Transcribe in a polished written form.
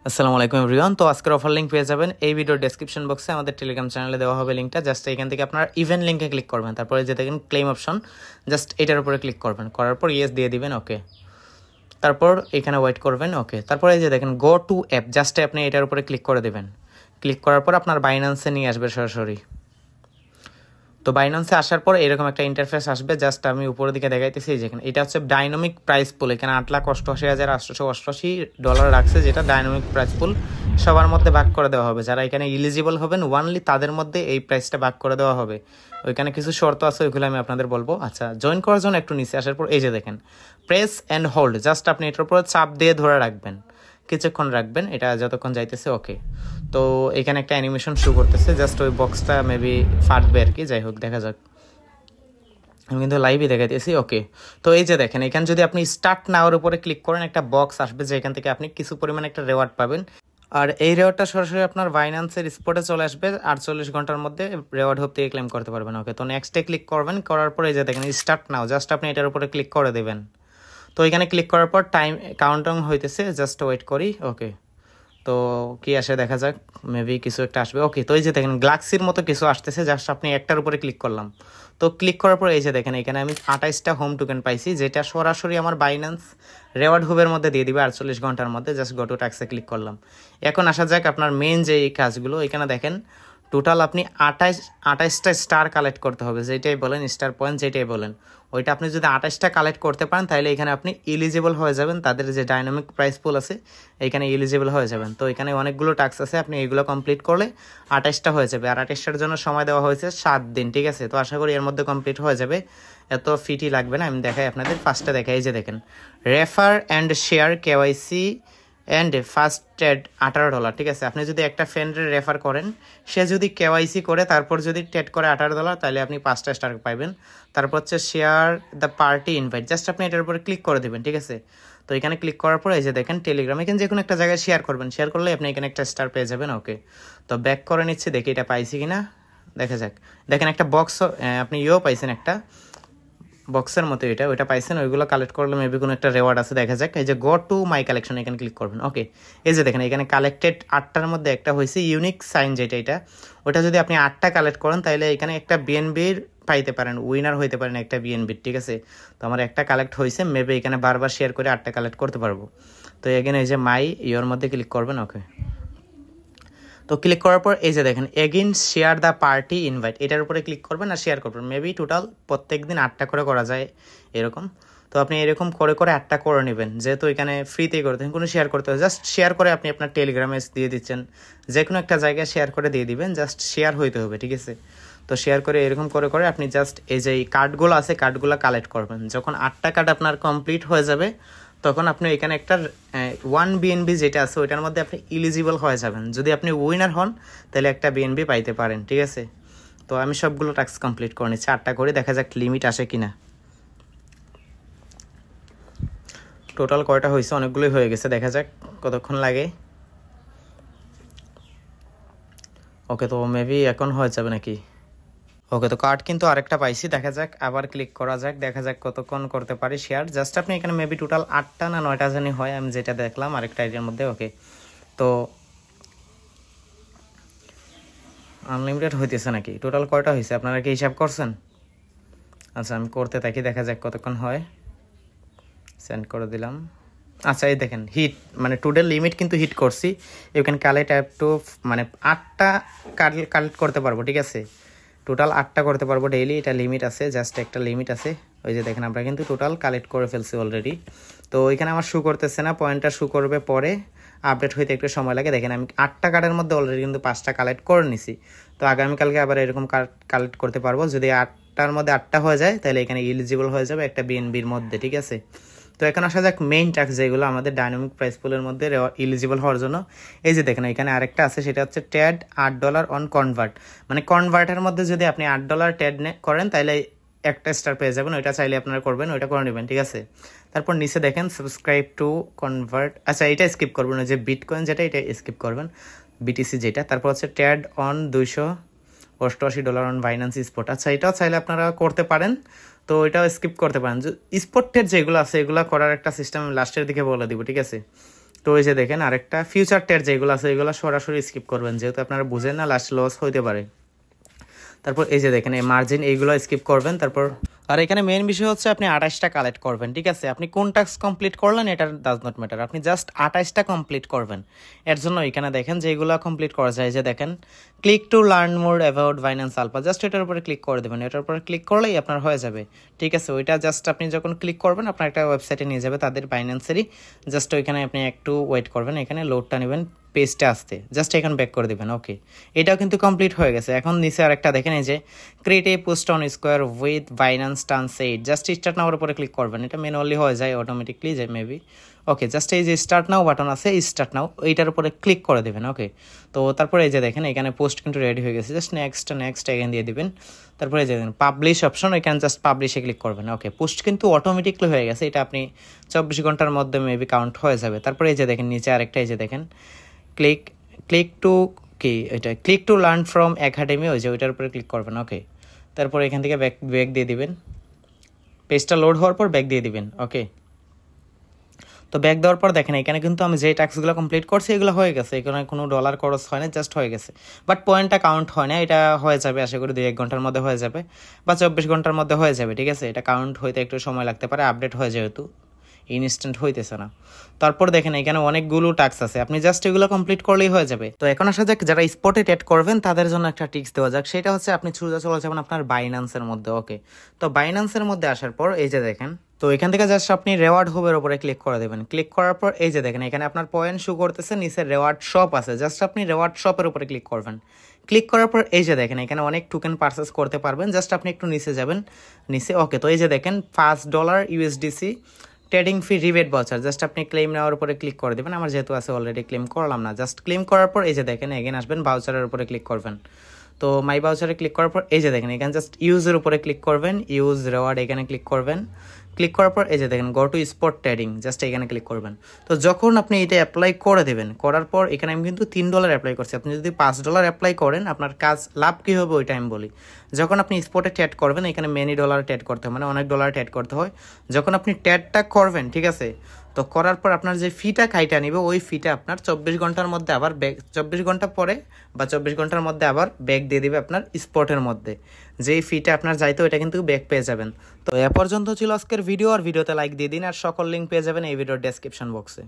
আসসালামু আলাইকুম এভরিওয়ান। তো আজকের অফার লিঙ্ক পেয়ে যাবেন এই ভিডিওর ডেসক্রিপশন বক্সে, আমাদের টেলিগ্রাম চ্যানেলে দেওয়া হবে লিঙ্কটা। জাস্ট এখান থেকে আপনারা ইভেন্ট লিঙ্কে ক্লিক করবেন, তারপরে যে দেখেন ক্লেম অপশন, জাস্ট এটার উপরে ক্লিক করবেন, করার পর ইয়েস দিয়ে দিবেন। ওকে, তারপর এখানে ওয়েট করবেন। ওকে, তারপরে এই যে দেখেন গো টু অ্যাপ, জাস্ট আপনি এটার উপরে ক্লিক করে দেবেন। ক্লিক করার পর আপনার বাইন্যান্সে নিয়ে আসবে সরাসরি। তো বাইন্যান্সে আসার পর এরকম একটা ইন্টারফেস আসবে। জাস্ট আমি উপরের দিকে দেখাইতেছি, যেখানে এটা হচ্ছে ডাইনামিক প্রাইস পুল। এখানে 8,88,888 ডলার রাখছে, যেটা ডাইনামিক প্রাইস পুল সবার মধ্যে ভাগ করে দেওয়া হবে। যারা এখানে ইলিজিবল হবেন ওয়ানলি তাদের মধ্যে এই প্রাইসটা ভাগ করে দেওয়া হবে। ওইখানে কিছু শর্ত আছে, ওইগুলো আমি আপনাদের বলবো। আচ্ছা, জয়েন করার জন্য একটু নিচে আসার পর এই যে দেখেন প্রেস অ্যান্ড হোল্ড, জাস্ট আপনি এটার উপরে চাপ দিয়ে ধরে রাখবেন, কিছুক্ষণ রাখবেন, এটা যতক্ষণ যাইতেছে। ওকে, তো এখানে একটা অ্যানিমেশন শো করতেছে, জাস্ট ওই বক্সটা মেবি ফাটবে আর কি, যাই হোক দেখা যাক। আমি কিন্তু লাইভই দেখাইতেছি। ওকে, তো এই যে দেখেন এখানে যদি আপনি স্টার্ট নাওয়ার উপরে ক্লিক করেন, একটা বক্স আসবে যেখান থেকে আপনি কিছু পরিমাণে একটা রেওয়ার্ড পাবেন। আর এই রেওয়ার্ডটা সরাসরি আপনার বাইন্যান্সের স্পটে চলে আসবে, 48 ঘন্টার মধ্যে রেওয়ার্ড হোপ থেকে ক্লেম করতে পারবেন। ওকে, তো নেক্সটে ক্লিক করবেন, করার পরে এই যে দেখেন স্টার্ট নাও, জাস্ট আপনি এটার উপরে ক্লিক করে দেবেন। তো এখানে ক্লিক করার পর টাইম কাউন্টডাউন হইতেছে, জাস্ট ওয়েট করি। ওকে, তো কি আসে দেখা যাক, মেবি কিছু একটা আসবে। ওকে, তো এই যে দেখেন গ্লাক্সির মতো কিছু আসতেছে, জাস্ট আপনি একটার উপরে ক্লিক করলাম। তো ক্লিক করার পর এই যে দেখেন এখানে আমি 28টা হোম টোকেন পাইছি, যেটা সরাসরি আমার বাইন্যান্স রেওয়ার্ড হুবের মধ্যে দিয়ে দিবে 48 ঘন্টার মধ্যে। জাস্ট গো টু ট্যাক্সে ক্লিক করলাম। এখন আসা যাক আপনার মেন যে এই কাজগুলো। এখানে দেখেন টোটাল আপনি 28টা স্টার কালেক্ট করতে হবে, যেটাই বলেন স্টার পয়েন্ট যেটাই বলেন, ওইটা আপনি যদি 28টা কালেক্ট করতে পারেন তাহলে এখানে আপনি ইলিজিবল হয়ে যাবেন, তাদের যে ডাইনামিক প্রাইস পুল আছে এখানে ইলিজিবল হয়ে যাবেন। তো এখানে অনেকগুলো টাস্ক আছে, আপনি এগুলো কমপ্লিট করলে 28টা হয়ে যাবে। আর 28টার জন্য সময় দেওয়া হয়েছে 7 দিন, ঠিক আছে? তো আশা করি এর মধ্যে কমপ্লিট হয়ে যাবে, এত ফিটি লাগবে না। আমি দেখাই আপনাদের, ফার্স্টে দেখাই, এই যে দেখেন refer and share KYC and first trade $18, ঠিক আছে? আপনি যদি একটা ফ্রেন্ডের রেফার করেন, সে যদি কেওয়াইসি করে তারপর যদি ট্রেড করে $18, তাহলে আপনি 5টা স্টার পাইবেন। তারপর হচ্ছে share the party invite, just আপনি এটার উপরে ক্লিক করে দেবেন, ঠিক আছে? তো এখানে ক্লিক করার পর এই যে দেখেন টেলিগ্রাম, এখানে যে কোনো একটা জায়গায় শেয়ার করবেন, শেয়ার করলে আপনি এখানে একটা স্টার পেয়ে যাবেন। ওকে, তো ব্যাক করে নিচ্ছে, দেখি এটা পাইছি কিনা, দেখা যাক। দেখেন একটা বক্স আপনি পাইছেন, একটা বক্সের মতো এটা, ওইটা পাইছেন, ওইগুলো কালেক্ট করলে মেবি কোনো একটা রেওয়ার্ড আছে, দেখা যাক। এই যে গো টু মাই কালেকশন, এখানে ক্লিক করবেন। ওকে, এই যে দেখেন এখানে কালেক্টেড 8টার মধ্যে একটা হয়েছে ইউনিক সাইন, যেটা এটা, ওটা যদি আপনি 8টা কালেক্ট করেন তাহলে এখানে একটা বিএনবির পাইতে পারেন, উইনার হইতে পারেন একটা বিএনবির, ঠিক আছে? তো আমার একটা কালেক্ট হয়েছে, মেবি এখানে বারবার শেয়ার করে 8টা কালেক্ট করতে পারবো। তো এখানে এই যে মাই ইয়োর মধ্যে ক্লিক করবেন। ওকে, তো ক্লিক করার পর এই যে দেখেন again share the party invite, এটার উপরে ক্লিক করবেন আর শেয়ার করবেন। মেবি টোটাল প্রত্যেক দিন 8টা করে করা যায় এরকম। তো আপনি এরকম করে করে 8টা করে নেবেন, যেহেতু এখানে ফ্রিতেই করতে কোনো শেয়ার করতে হবে, জাস্ট শেয়ার করে আপনি আপনার টেলিগ্রামে দিয়ে দিচ্ছেন, যে কোনো একটা জায়গায় শেয়ার করে দিয়ে দিবেন, জাস্ট শেয়ার হইতে হবে, ঠিক আছে? তো শেয়ার করে এরকম করে করে আপনি জাস্ট এই যে কার্ডগুলো আছে কার্ডগুলো কালেক্ট করবেন। যখন 8টা কার্ড আপনার কমপ্লিট হয়ে যাবে তখন আপনি এখানে একটা 1 বিএনবি যেটা আছে ওইটার মধ্যে আপনি ইলিজিবল হয়ে যাবেন। যদি আপনি উইনার হন তাহলে একটা বিএনবি পাইতে পারেন, ঠিক আছে? তো আমি সবগুলো টাস্ক কমপ্লিট করে নিচ্ছি, 8টা করে, দেখা যাক লিমিট আসে কিনা। টোটাল কয়টা হয়েছে, অনেকগুলোই হয়ে গেছে, দেখা যাক কতক্ষণ লাগে। ওকে, তো মেবি এখন হয়ে যাবে নাকি। ওকে, তো কার্ড কিন্তু আরেকটা পাইছি, দেখা যাক, আবার ক্লিক করা যাক, দেখা যাক কতক্ষণ করতে পারি শেয়ার। জাস্ট আপনি এখানে মেবি টোটাল 8টা না 9টা জানি হয়, আমি যেটা দেখলাম আরেকটা আইডিয়ার মধ্যে। ওকে, তো আনলিমিটেড হইতেছে নাকি, টোটাল কয়টা হয়েছে আপনারা কি হিসাব করছেন? আচ্ছা, আমি করতে থাকি, দেখা যাক কতক্ষণ হয়। সেন্ড করে দিলাম। আচ্ছা, এই দেখেন হিট, মানে টুডে লিমিট কিন্তু হিট করছি। You can collect up to, মানে 8টা কালেক্ট করতে পারবো, ঠিক আছে? টোটাল 8টা করতে পারবো ডেইলি, এটা লিমিট আছে, জাস্ট একটা লিমিট আছে। ওই যে দেখেন আমরা কিন্তু টোটাল কালেক্ট করে ফেলছি অলরেডি। তো এখানে আমার শু করতেছে না, পয়েন্টটা শু করবে পরে, আপডেট হইতে একটু সময় লাগে। দেখেন আমি 8টা কার্ডের মধ্যে অলরেডি কিন্তু 5টা কালেক্ট করে নিছি। তো আগামীকালকে আবার এরকম কার্ড কালেক্ট করতে পারবো। যদি 8টার মধ্যে 8টা হয়ে যায় তাহলে এখানে ইলিজিবল হয়ে যাবে একটা বিএনবির মধ্যে, ঠিক আছে? তো এখন আসা যাক মেইন টাস্ক, যেগুলো আমাদের ডাইনামিক প্রাইস পুলের মধ্যে ইলিজিবল হওয়ার জন্য। এই যে দেখেন এখানে আরেকটা আছে, সেটা হচ্ছে ট্রেড $8 অন কনভার্ট, মানে কনভার্টের মধ্যে যদি আপনি $8 ট্রেড করেন তাহলে একটা স্টার পেয়ে যাবেন। ওইটা চাইলে আপনারা করবেন, ওইটা করে নেবেন, ঠিক আছে? তারপর নিচে দেখেন সাবস্ক্রাইব টু কনভার্ট, আচ্ছা এটা স্কিপ করবেন, ওই যে বিটকয়েন যেটা এটা স্কিপ করবেন, বিটিসি যেটা। তারপর হচ্ছে trade on $288 on Binance spot, আচ্ছা এটাও চাইলে আপনারা করতে পারেন, তো এটাও স্কিপ করতে পারেন। স্পট ট্রেড যেগুলো আছে এগুলো করার একটা সিস্টেম লাস্টের দিকে বলে দিব, ঠিক আছে? তো এই যে দেখেন আরেকটা ফিউচার ট্রেড যেগুলো আছে এগুলো সরাসরি স্কিপ করবেন, যেহেতু আপনারা বুঝেন না, লাস্ট লস হইতে পারে। তারপর এই যে দেখেন এই মার্জিন এইগুলো স্কিপ করবেন। তারপর আর এখানে মেইন বিষয় হচ্ছে আপনি 28টা কালেক্ট করবেন, ঠিক আছে? আপনি কোন টাস্ক কমপ্লিট করলেন এটা ডাজ নট ম্যাটার, আপনি জাস্ট 28টা কমপ্লিট করবেন। এর জন্য এখানে দেখেন যেগুলো কমপ্লিট করা যায়, যে দেখেন click to learn more about Binance Alpha, just এটার উপরে ক্লিক করে দেবেন। এটার উপরে ক্লিক করলেই আপনার হয়ে যাবে, ঠিক আছে? ওইটা জাস্ট আপনি যখন ক্লিক করবেন আপনার একটা ওয়েবসাইটে নিয়ে যাবে তাদের বাইন্যান্সেরই, জাস্ট ওইখানে আপনি একটু ওয়েট করবেন, এখানে লোডটা নেবেন পেজটা আসতে, জাস্ট এখানে ব্যাক করে দেবেন। ওকে, এটাও কিন্তু কমপ্লিট হয়ে গেছে। এখন নিচে আরেকটা দেখেন এই যে create a post on Square with Binance turns 8, just start নাওর উপরে ক্লিক করবেন। এটা ম্যানুয়ালি হয়ে যায় অটোমেটিকলি যে মেবি। ওকে, জাস্ট এই যে স্টার্ট নাও বাটন আছে, স্টার্ট নাও এইটার উপরে ক্লিক করে দেবেন। ওকে, তো তারপরে এই যে দেখেন এখানে পোস্ট কিন্তু রেডি হয়ে গেছে, জাস্ট নেক্সট এখানে দিয়ে দিবেন। তারপরে এই যে পাবলিশ অপশন, এখানে জাস্ট পাবলিশে ক্লিক করবেন। ওকে, পোস্ট কিন্তু অটোমেটিকলি হয়ে গেছে, এটা আপনি 24 ঘন্টার মধ্যে মেবি কাউন্ট হয়ে যাবে। তারপরে এই যে দেখেন নিচে আরেকটা এই যে দেখেন ক্লিক টু কি এটা click to learn from academy, ওই যে ওইটার উপরে ক্লিক করবেন। ওকে, তারপর এখান থেকে ব্যাক দিয়ে দিবেন, পেজটা লোড হওয়ার পর ব্যাক দিয়ে দিবেন। ওকে, তো ব্যাক দেওয়ার পর দেখেন এখানে কিন্তু আমি যে টাস্কগুলো কমপ্লিট করছি এগুলো হয়ে গেছে, এখানে কোনো ডলার খরচ হয় না, জাস্ট হয়ে গেছে। বাট পয়েন্টটা কাউন্ট হয় না, এটা হয়ে যাবে আশা করি 2-1 ঘন্টার মধ্যে হয়ে যাবে বা 24 ঘন্টার মধ্যে হয়ে যাবে, ঠিক আছে? এটা কাউন্ট হইতে একটু সময় লাগতে পারে, আপডেট হয়ে যেহেতু ইনস্ট্যান্ট হইতেছে না। তারপর দেখেন এখানে অনেকগুলো টাস্ক আছে, আপনি জাস্ট এগুলো কমপ্লিট করলেই হয়ে যাবে। তো এখন আসা যাক যারা স্পটে ট্রেড করবেন তাদের জন্য একটা টিপস দেওয়া যাক, সেটা হচ্ছে আপনি সোজা চলে যাবেন আপনার বাইন্যান্সের মধ্যে। ওকে, তো বাইন্যান্সের মধ্যে আসার পর এই যে দেখেন, তো এখান থেকে জাস্ট আপনি রেওয়ার্ড হোবের উপরে ক্লিক করে দেবেন। ক্লিক করার পর এই যে দেখেন এখানে আপনার পয়েন্ট শো করতেছে, নিচে রেওয়ার্ড শপ আছে, জাস্ট আপনি রেওয়ার্ড শপের উপরে ক্লিক করবেন। ক্লিক করার পর এই যে দেখেন এখানে অনেক টোকেন পারচেস করতে পারবেন, জাস্ট আপনি একটু নিচে যাবেন নিচে। ওকে, তো এই যে দেখেন $5 USDC ট্রেডিং ফি রিবেট ভাউচার, জাস্ট আপনি ক্লেম নেওয়ার উপরে ক্লিক করে দেবেন। আমার যেহেতু আছে অলরেডি ক্লেম করলাম না, জাস্ট ক্লেম করার পর এই যে দেখেন এগেন আসবেন ভাউচারের উপরে ক্লিক করবেন। তো মাই ভাউচারে ক্লিক করার পর এই যে দেখেন এখানে জাস্ট ইউজের উপরে ক্লিক করবেন, ইউজ রেওয়ার্ড এখানে ক্লিক করবেন। ক্লিক করার পর এই যে দেখেন go to spot trading, just এখানে ক্লিক করবেন। তো যখন আপনি এটা অ্যাপ্লাই করে দেবেন, করার পর এখানে আমি কিন্তু $3 অ্যাপ্লাই করছি, আপনি যদি $5 অ্যাপ্লাই করেন আপনার কাজ লাভ কী হবে ওইটা আমি বলি। যখন আপনি স্পটে ট্রেড করবেন এখানে মেনি ডলার ট্রেড করতে হয়, মানে অনেক ডলার ট্রেড করতে হয়। যখন আপনি ট্রেডটা করবেন, ঠিক আছে, তো করার পর আপনার যে ফিটা কাইটা নিবে ওই ফিটা আপনার 24 ঘন্টার মধ্যে আবার ব্যাক, 24 ঘন্টা পরে বা 24 ঘন্টার মধ্যে আবার ব্যাক দিয়ে দিবে আপনার স্পটের মধ্যে, যেই ফিটা আপনার যাইতো এটা কিন্তু ব্যাক পেয়ে যাবেন। তো এ পর্যন্ত ছিল আজকের ভিডিও, আর ভিডিওতে লাইক দিয়ে দিন, আর সকল লিঙ্ক পেয়ে যাবেন এই ভিডিওর ডেসক্রিপশন বক্সে।